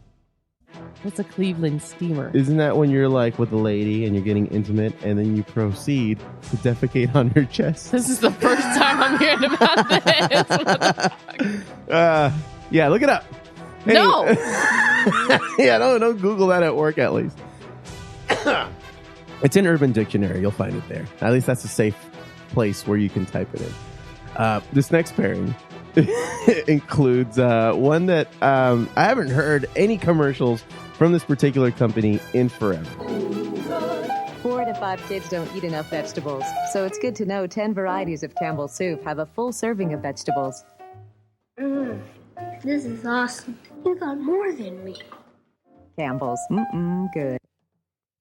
What's a Cleveland Steamer? Isn't that when you're like with a lady and you're getting intimate and then you proceed to defecate on her chest? This is the first time I'm hearing about this. What the fuck? Yeah, look it up. Hey. No. Yeah, don't Google that at work, at least. It's in Urban Dictionary. You'll find it there. At least that's a safe place where you can type it in. This next pairing includes one that I haven't heard any commercials from this particular company in forever. 4 to 5 kids don't eat enough vegetables, so it's good to know 10 varieties of Campbell soup have a full serving of vegetables. This is awesome. You got more than me. Campbell's. Good.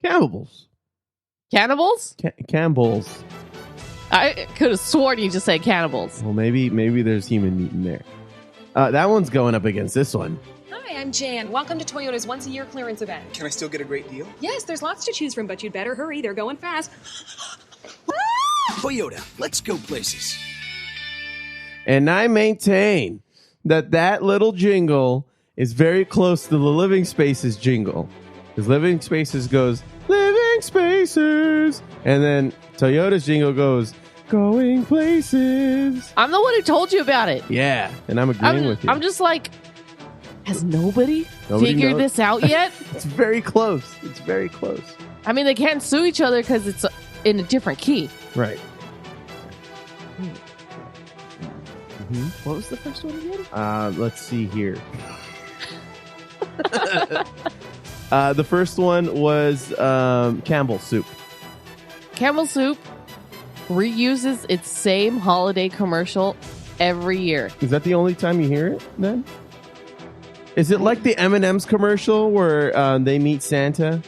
Campbell's. Cannibals? Campbell's. I could have sworn you just said cannibals. Well, maybe there's human meat in there. That one's going up against this one. Hi, I'm Jan. Welcome to Toyota's once-a-year clearance event. Can I still get a great deal? Yes, there's lots to choose from, but you'd better hurry. They're going fast. Toyota, let's go places. And I maintain that little jingle is very close to the Living Spaces jingle. Because Living Spaces goes, Living Spaces. And then Toyota's jingle goes, Going Places. I'm the one who told you about it. Yeah, and I'm agreeing with you. I'm just like, has nobody knows. figured this out yet? It's very close. It's very close. I mean, they can't sue each other because it's in a different key. Right. What was the first one again? Let's see here. The first one was Campbell soup. Campbell Soup reuses its same holiday commercial every year. Is that the only time you hear it, then? Is it like the M&M's commercial where they meet Santa?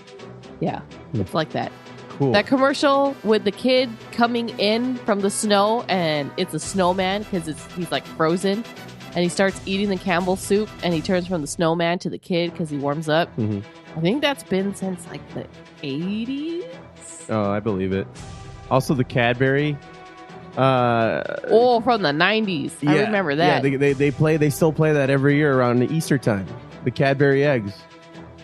Yeah, it's like that. Cool. That commercial with the kid coming in from the snow, and it's a snowman because he's like frozen, and he starts eating the Campbell soup, and he turns from the snowman to the kid because he warms up. Mm-hmm. I think that's been since like the 80s. Oh, I believe it. Also, the Cadbury. From the 90s. I remember that. Yeah, they still play that every year around the Easter time. The Cadbury eggs.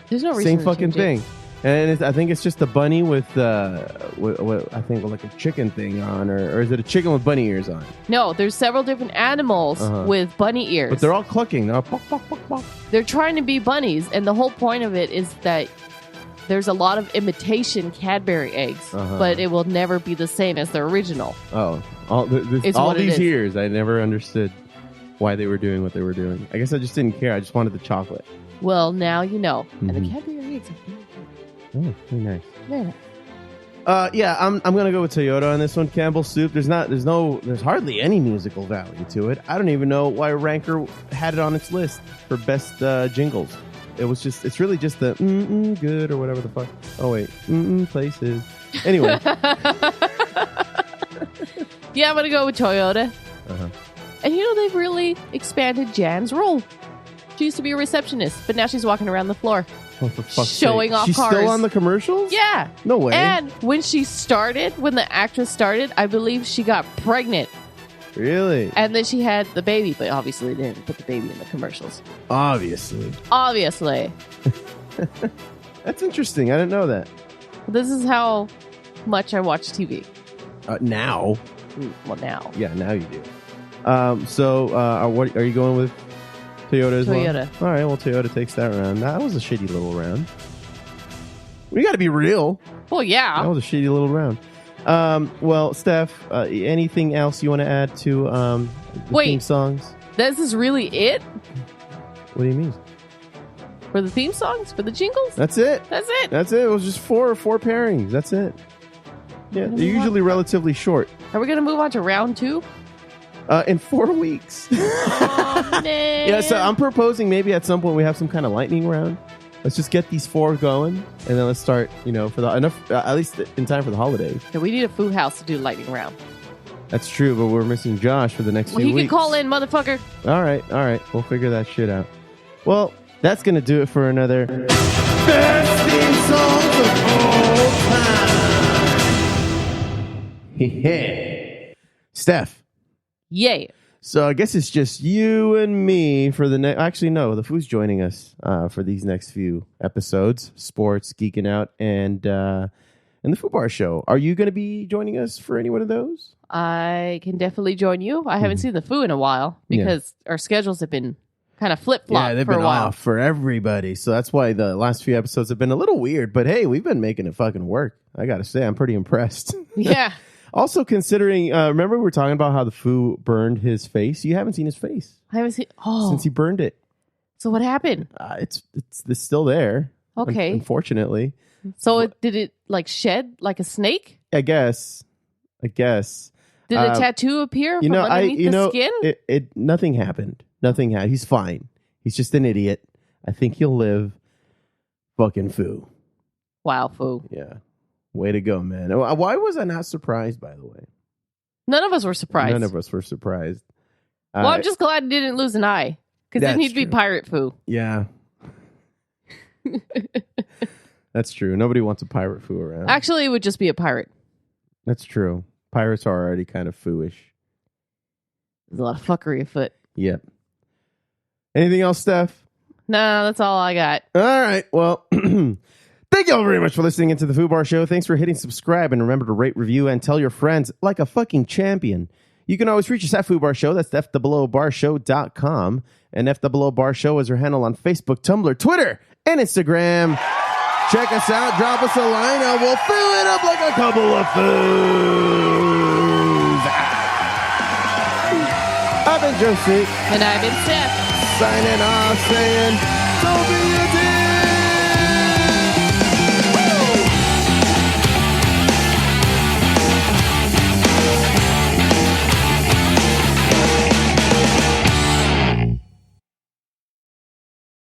There's no reason Same to fucking change thing. And I think it's just a bunny with I think like a chicken thing on, or is it a chicken with bunny ears on? No, there's several different animals with bunny ears. But they're all clucking. They're all pok, pok, pok, pok. They're trying to be bunnies, and the whole point of it is that there's a lot of imitation Cadbury eggs, but it will never be the same as the original. Oh, all these years, I never understood why they were doing what they were doing. I guess I just didn't care. I just wanted the chocolate. Well, now you know. And the Cadbury eggs are very good. Oh, very nice. Very nice. Yeah, I'm gonna go with Toyota on this one. Campbell soup. There's hardly any musical value to it. I don't even know why Ranker had it on its list for best jingles. It's really just the good or whatever the fuck. Oh wait, places. Anyway. Yeah, I'm gonna go with Toyota. And they've really expanded Jan's role. She used to be a receptionist, but now she's walking around the floor. Oh, for fuck's showing sake. off She's cars. Still on the commercials? Yeah. No way. And when the actress started, I believe she got pregnant. Really? And then she had the baby, but obviously they didn't put the baby in the commercials. Obviously. That's interesting. I didn't know that. This is how much I watch TV. Now? Well, now. Yeah, now you do. What are you going with? Toyota as well? Toyota. All right, well, Toyota takes that round. That was a shitty little round. We got to be real. Well, yeah. That was a shitty little round. Well, Steph, anything else you want to add to the theme songs? This is really it? What do you mean? For the theme songs? For the jingles? That's it. That's it. That's it. It was just four pairings. That's it. Yeah, they're usually relatively short. Are we going to move on to round 2? In 4 weeks. Oh, man. Yeah, so I'm proposing maybe at some point we have some kind of lightning round. Let's just get these 4 going, and then let's start, for at least in time for the holidays. Yeah, we need a food house to do lightning round. That's true, but we're missing Josh for the next few He weeks. can call in, motherfucker. All right. We'll figure that shit out. Well, that's going to do it for another Best Theme Songs of All Time. Yeah. Steph. Yay. So I guess it's just you and me for the next... Actually, no. The Foos joining us for these next few episodes. Sports, Geeking Out, and the Food Bar Show. Are you going to be joining us for any one of those? I can definitely join you. I haven't seen the Foo in a while because our schedules have been kind of flip-flop Yeah, they've for been a while. off for everybody. So that's why the last few episodes have been a little weird. But hey, we've been making it fucking work. I got to say, I'm pretty impressed. Yeah. Also, considering, remember we were talking about how the Foo burned his face? You haven't seen his face. I haven't seen... Oh. Since he burned it. So what happened? It's still there. Okay. Unfortunately. So did it like shed like a snake? I guess. Did a tattoo appear from underneath the skin? It nothing happened. Nothing happened. He's fine. He's just an idiot. I think he'll live. Fucking Foo. Wow, Foo. Yeah. Way to go, man. Why was I not surprised, by the way? None of us were surprised. None of us were surprised. Well, I'm just glad he didn't lose an eye. Because then he'd be Pirate Foo. Yeah. That's true. Nobody wants a pirate Foo around. Actually, it would just be a pirate. That's true. Pirates are already kind of fooish. There's a lot of fuckery afoot. Yep. Anything else, Steph? No, that's all I got. All right. Well, thank you all very much for listening into the Food Bar Show. Thanks for hitting subscribe, and remember to rate, review, and tell your friends like a fucking champion. You can always reach us at Food Bar Show. That's FTheBelowBarShow.com. And FTheBelowBar Show is our handle on Facebook, Tumblr, Twitter, and Instagram. Check us out. Drop us a line, and we'll fill it up like a couple of Foos. I've been Josie. And I've been Steph. Signing off saying, don't be a